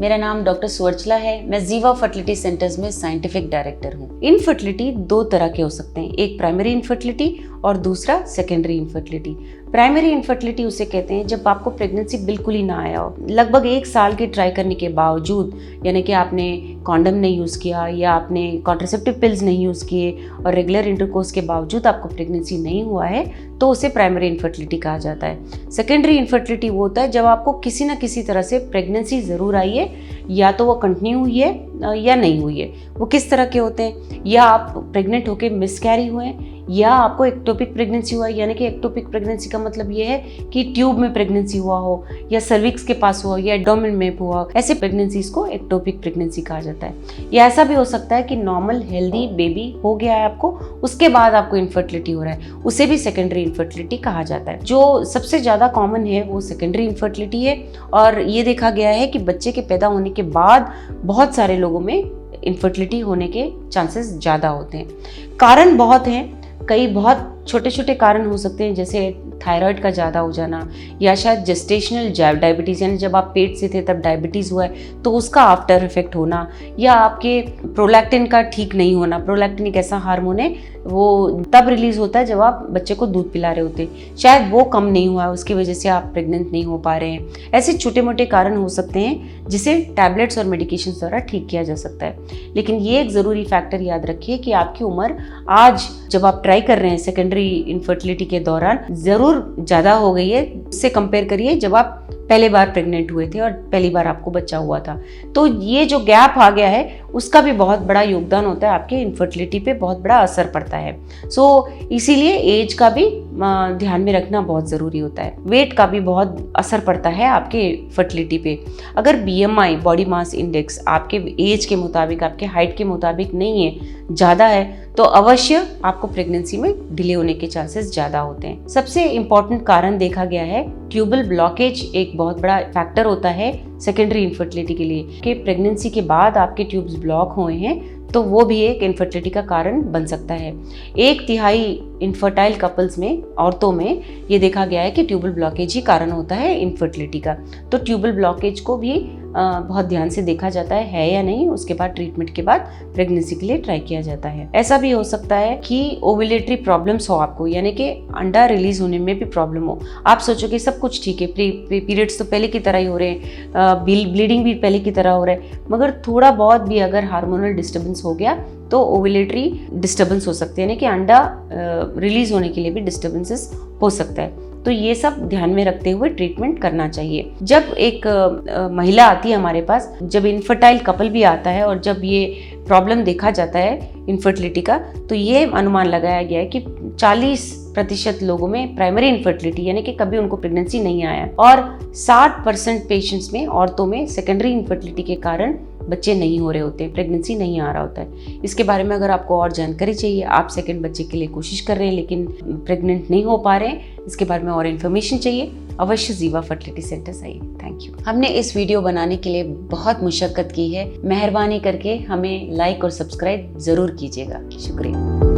मेरा नाम डॉक्टर सुवर्चला है। मैं जीवा फर्टिलिटी सेंटर्स में साइंटिफिक डायरेक्टर हूँ। इनफर्टिलिटी दो तरह के हो सकते हैं, एक प्राइमरी इनफर्टिलिटी और दूसरा सेकेंडरी इनफर्टिलिटी। प्राइमरी इनफर्टिलिटी उसे कहते हैं जब आपको प्रेगनेंसी बिल्कुल ही ना आया हो, लगभग 1 साल की ट्राई करने के बावजूद, यानी कि आपने कॉन्डम नहीं यूज़ किया या आपने कॉन्ट्रासेप्टिव पिल्स नहीं यूज़ किए और रेगुलर इंटरकोर्स के बावजूद आपको प्रेगनेंसी नहीं हुआ है, तो उसे प्राइमरी इनफर्टिलिटी कहा जाता है। सेकेंडरी इनफर्टिलिटी वो होता है जब आपको किसी न किसी तरह से प्रेगनेंसी ज़रूर आई है, या तो वो कंटिन्यू हुई है या नहीं हुई है। वो किस तरह के होते हैं, या आप प्रेग्नेंट होकर मिसकैरी हुए हैं, या आपको एक्टोपिक प्रेगनेंसी हुआ है, यानी कि एक्टोपिक प्रेगनेंसी का मतलब ये है कि ट्यूब में प्रेगनेंसी हुआ हो, या सर्विक्स के पास हुआ, या एब्डोमेन में हुआ हो। ऐसे प्रेगनेंसीज को एक्टोपिक प्रेगनेंसी कहा जाता है। या ऐसा भी हो सकता है कि नॉर्मल हेल्दी बेबी हो गया है आपको, उसके बाद आपको इनफर्टिलिटी हो रहा है, उसे भी सेकेंडरी इनफर्टिलिटी कहा जाता है। जो सबसे ज़्यादा कॉमन है वो सेकेंडरी इनफर्टिलिटी है, और ये देखा गया है कि बच्चे के पैदा होने के बाद बहुत सारे लोगों में इनफर्टिलिटी होने के चांसेस ज़्यादा होते हैं। कारण बहुत हैं, कई बहुत छोटे छोटे कारण हो सकते हैं, जैसे थायराइड का ज़्यादा हो जाना, या शायद जेस्टेशनल डायबिटीज़, यानी जब आप पेट से थे तब डायबिटीज़ हुआ है तो उसका आफ्टर इफेक्ट होना, या आपके प्रोलैक्टिन का ठीक नहीं होना। प्रोलैक्टिन एक ऐसा हार्मोन है, वो तब रिलीज़ होता है जब आप बच्चे को दूध पिला रहे होते हैं, शायद वो कम नहीं हुआ है, उसकी वजह से आप प्रेग्नेंट नहीं हो पा रहे हैं। ऐसे छोटे मोटे कारण हो सकते हैं जिसे टैबलेट्स और मेडिकेशन द्वारा ठीक किया जा सकता है। लेकिन ये एक ज़रूरी फैक्टर याद रखिए कि आपकी उम्र आज जब आप ट्राई कर रहे हैं सेकेंडरी इनफर्टिलिटी के दौरान ज़रूर ज़्यादा हो गई है, उससे कंपेयर करिए जब आप पहले बार प्रेग्नेंट हुए थे और पहली बार आपको बच्चा हुआ था। तो ये जो गैप आ गया है उसका भी बहुत बड़ा योगदान होता है, आपके इनफर्टिलिटी पे बहुत बड़ा असर पड़ता है। इसीलिए एज का भी ध्यान में रखना बहुत ज़रूरी होता है। वेट का भी बहुत असर पड़ता है आपके फर्टिलिटी पे। अगर BMI बॉडी मास इंडेक्स आपके एज के मुताबिक, आपके हाइट के मुताबिक नहीं है, ज़्यादा है, तो अवश्य आपको प्रेगनेंसी में डिले होने के चांसेस ज़्यादा होते हैं। सबसे इम्पॉर्टेंट कारण देखा गया है ट्यूबल ब्लॉकेज, एक बहुत बड़ा फैक्टर होता है सेकेंडरी इनफर्टिलिटी के लिए, कि प्रेगनेंसी के बाद आपके ट्यूब्स ब्लॉक हुए हैं तो वो भी एक इनफर्टिलिटी का कारण बन सकता है। 1/3 इनफर्टाइल कपल्स में, औरतों में, ये देखा गया है कि ट्यूबल ब्लॉकेज ही कारण होता है इनफर्टिलिटी का। तो ट्यूबल ब्लॉकेज को भी बहुत ध्यान से देखा जाता है या नहीं, उसके बाद ट्रीटमेंट के बाद प्रेगनेंसी के लिए ट्राई किया जाता है। ऐसा भी हो सकता है कि ओव्यूलेटरी प्रॉब्लम्स हो आपको, यानी कि अंडा रिलीज होने में भी प्रॉब्लम हो। आप सोचो कि सब कुछ ठीक है, पीरियड्स तो पहले की तरह ही हो रहे हैं, ब्लीडिंग भी पहले की तरह हो रहा है, मगर थोड़ा बहुत भी अगर हार्मोनल डिस्टर्बेंस हो गया तो ओव्यूलेटरी डिस्टर्बेंस हो सकते हैं, यानी कि अंडा रिलीज होने के लिए भी डिस्टर्बेंसेस हो सकता है। तो ये सब ध्यान में रखते हुए ट्रीटमेंट करना चाहिए। जब एक महिला आती है हमारे पास, जब इनफर्टाइल कपल भी आता है और जब ये प्रॉब्लम देखा जाता है इनफर्टिलिटी का, तो ये अनुमान लगाया गया है कि 40% लोगों में प्राइमरी इनफर्टिलिटी, यानी कि कभी उनको प्रेगनेंसी नहीं आया, और 60% पेशेंट्स में, औरतों में, सेकेंडरी इनफर्टिलिटी के कारण बच्चे नहीं हो रहे होते हैं, प्रेगनेंसी नहीं आ रहा होता है। इसके बारे में अगर आपको और जानकारी चाहिए, आप सेकंड बच्चे के लिए कोशिश कर रहे हैं लेकिन प्रेग्नेंट नहीं हो पा रहे हैं, इसके बारे में और इन्फॉर्मेशन चाहिए, अवश्य जीवा फर्टिलिटी सेंटर आइए। Thank you. हमने इस वीडियो बनाने के लिए बहुत मुशक्कत की है, मेहरबानी करके हमें लाइक और सब्सक्राइब जरूर कीजिएगा। शुक्रिया।